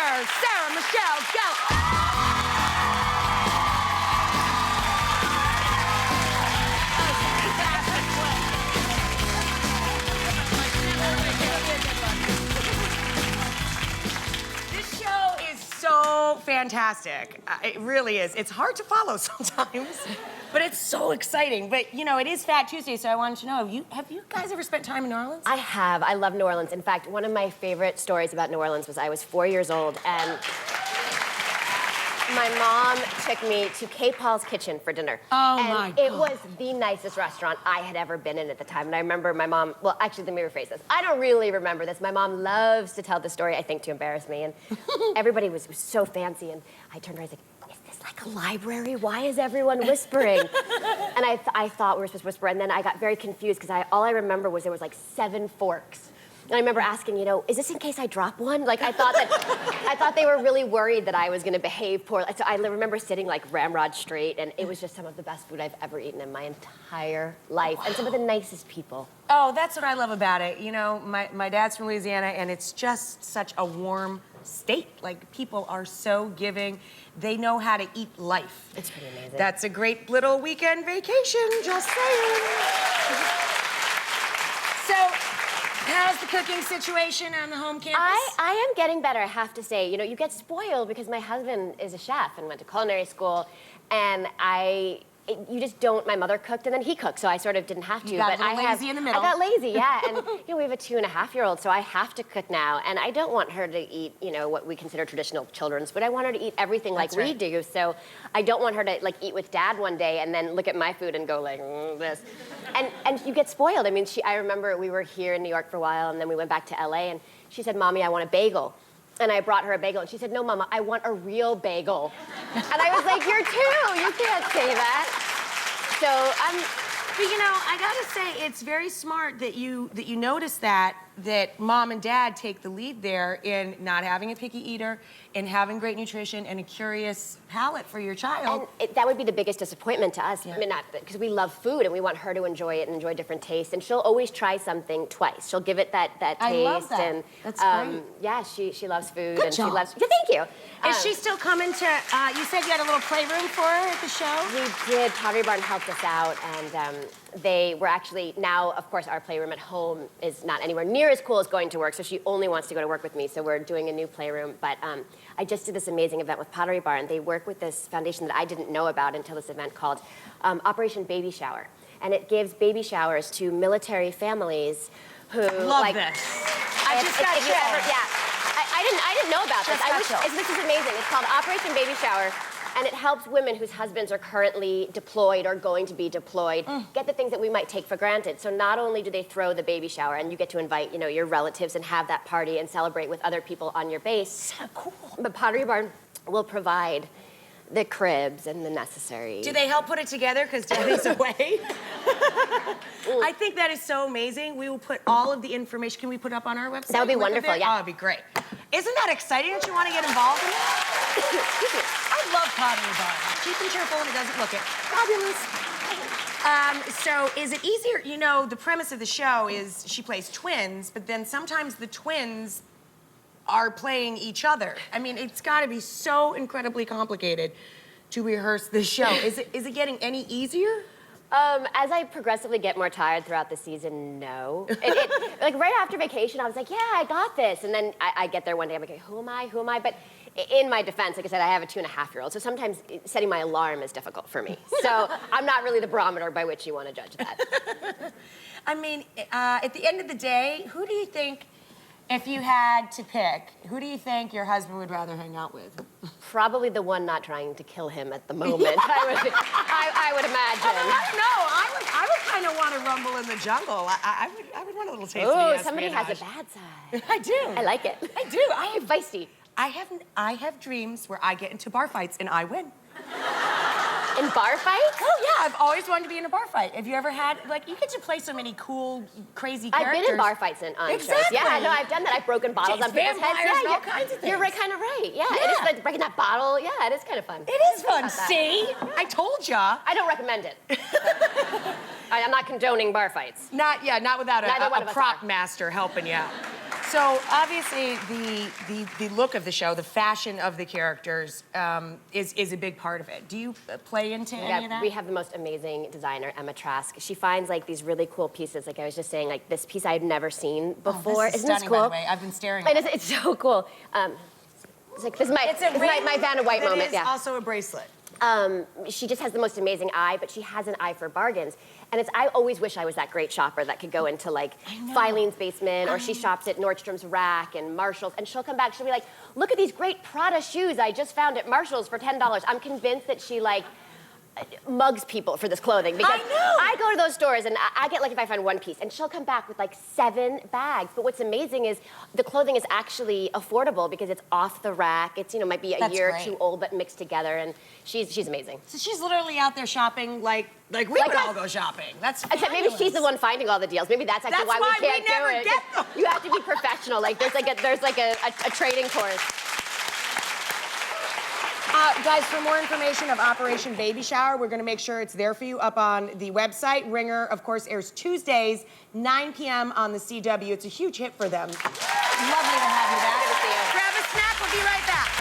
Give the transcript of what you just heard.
singer, Sarah Michelle Gellar. This show is so fantastic. It really is. It's hard to follow sometimes, but it's so exciting. But, you know, it is Fat Tuesday, so I wanted to know, have you guys ever spent time in New Orleans? I have. I love New Orleans. In fact, one of my favorite stories about New Orleans was I was 4 years old, and my mom took me to K. Paul's Kitchen for dinner. Oh, and my it God. was the nicest restaurant I had ever been in at the time. And I remember my mom, well, actually, let me rephrase this. I don't really remember this. My mom loves to tell the story, I think, to embarrass me. And everybody was so fancy. And I turned around and I was like, is this like a library? Why is everyone whispering? And I thought we were supposed to whisper. And then I got very confused because all I remember was there was like 7 forks. And I remember asking, you know, is this in case I drop one? Like, I thought they were really worried that I was going to behave poorly. So I remember sitting like ramrod straight, and it was just some of the best food I've ever eaten in my entire life, and some of the nicest people. Oh, that's what I love about it. You know, my dad's from Louisiana, and it's just such a warm state. Like, people are so giving. They know how to eat life. It's pretty amazing. That's a great little weekend vacation, just saying. So, how's the cooking situation on the home campus? I am getting better, I have to say. You know, you get spoiled because my husband is a chef and went to culinary school, and you just don't. My mother cooked and then he cooked, so I sort of didn't have to. You got a little lazy in the middle. I got lazy, yeah. And you know, we have a 2.5-year-old, so I have to cook now. And I don't want her to eat, you know, what we consider traditional children's food. I want her to eat everything like we do. So I don't want her to like eat with Dad one day and then look at my food and go like this. And you get spoiled. I mean, I remember we were here in New York for a while, and then we went back to LA, and she said, "Mommy, I want a bagel." And I brought her a bagel, and she said, "No, Mama, I want a real bagel." And I was like, "You're 2, you can't say that." But you know, I gotta say, it's very smart that you notice that Mom and Dad take the lead there in not having a picky eater, in having great nutrition and a curious palate for your child. And that would be the biggest disappointment to us. Yeah. I mean, not because we love food and we want her to enjoy it and enjoy different tastes. And she'll always try something twice. She'll give it that taste. I love that. And that's great. Yeah, she loves food. Good and job. she loves. Yeah, thank you. Is she still coming to? You said you had a little playroom for her at the show. We did. Pottery Barn helped us out, and they were actually now. Of course, our playroom at home is not anywhere near as cool as going to work. So she only wants to go to work with me. So we're doing a new playroom. But I just did this amazing event with Pottery Barn. They work with this foundation that I didn't know about until this event called Operation Baby Shower, and it gives baby showers to military families who Love this. I just got chills. Yeah. I didn't know about this. This is amazing. It's called Operation Baby Shower, and it helps women whose husbands are currently deployed or going to be deployed get the things that we might take for granted. So not only do they throw the baby shower, and you get to invite, you know, your relatives and have that party and celebrate with other people on your base. So cool. But Pottery Barn will provide the cribs and the necessary. Do they help put it together because Daddy's away? I think that is so amazing. We will put all of the information. Can we put up on our website? That would be wonderful, yeah. Oh, it'd be great. Isn't that exciting? Don't you want to get involved in that? Excuse me. I love Pottery Barn. Cheap and cheerful, and it doesn't look it. Fabulous. So is it easier? You know, the premise of the show is she plays twins, but then sometimes the twins are playing each other. I mean, it's got to be so incredibly complicated to rehearse this show. Is it getting any easier? As I progressively get more tired throughout the season, no. Like right after vacation, I was like, yeah, I got this. And then I get there one day, I'm like, who am I? But in my defense, like I said, I have a 2.5-year-old, so sometimes setting my alarm is difficult for me. So I'm not really the barometer by which you want to judge that. I mean, at the end of the day, who do you think, if you had to pick, who do you think your husband would rather hang out with? Probably the one not trying to kill him at the moment, I would imagine. I would kind of want to rumble in the jungle. I would want a little taste of the Ooh, somebody has a bad side. I do. I like it. I do. You're feisty. I have dreams where I get into bar fights and I win. In bar fights? Oh, yeah, I've always wanted to be in a bar fight. Have you ever had, like, you get to play so many cool, crazy characters. I've been in bar fights on shows. Yeah, no, I've done that. I've broken bottles on people's heads. Yeah, all kinds of things. You're kind of right. Yeah, it is like breaking that bottle. Yeah, it is kind of fun. It is fun, see? I told ya. I don't recommend it. I'm not condoning bar fights. Not without a Neither one of us prop are. master helping you out. So obviously the look of the show, the fashion of the characters, is a big part of it. Do you play into any of that? We have the most amazing designer, Emma Trask. She finds like these really cool pieces. Like I was just saying, like this piece I had never seen before. This is Isn't stunning, this cool? by the way. I've been staring at it. It's so cool. It's like this is my Vanna White moment. It is also a bracelet. She just has the most amazing eye, but she has an eye for bargains. And I always wish I was that great shopper that could go into like Filene's basement, or she shops at Nordstrom's Rack and Marshall's, and she'll come back, she'll be like, look at these great Prada shoes I just found at Marshall's for $10. I'm convinced that she like mugs people for this clothing, because I go to those stores and I get like if I find one piece, and she'll come back with like 7 bags. But what's amazing is the clothing is actually affordable because it's off the rack. It's, you know, might be a year or two old, but mixed together, and she's amazing. So she's literally out there shopping like we would all go shopping. That's fabulous. Except maybe she's the one finding all the deals. Maybe that's actually why we can't do it. Get them. You have to be professional. Like there's like a trading course. Guys, for more information of Operation Baby Shower, we're going to make sure it's there for you up on the website. Ringer, of course, airs Tuesdays, 9 p.m. on the CW. It's a huge hit for them. Lovely to have you back. Good to see you. Grab a snack. We'll be right back.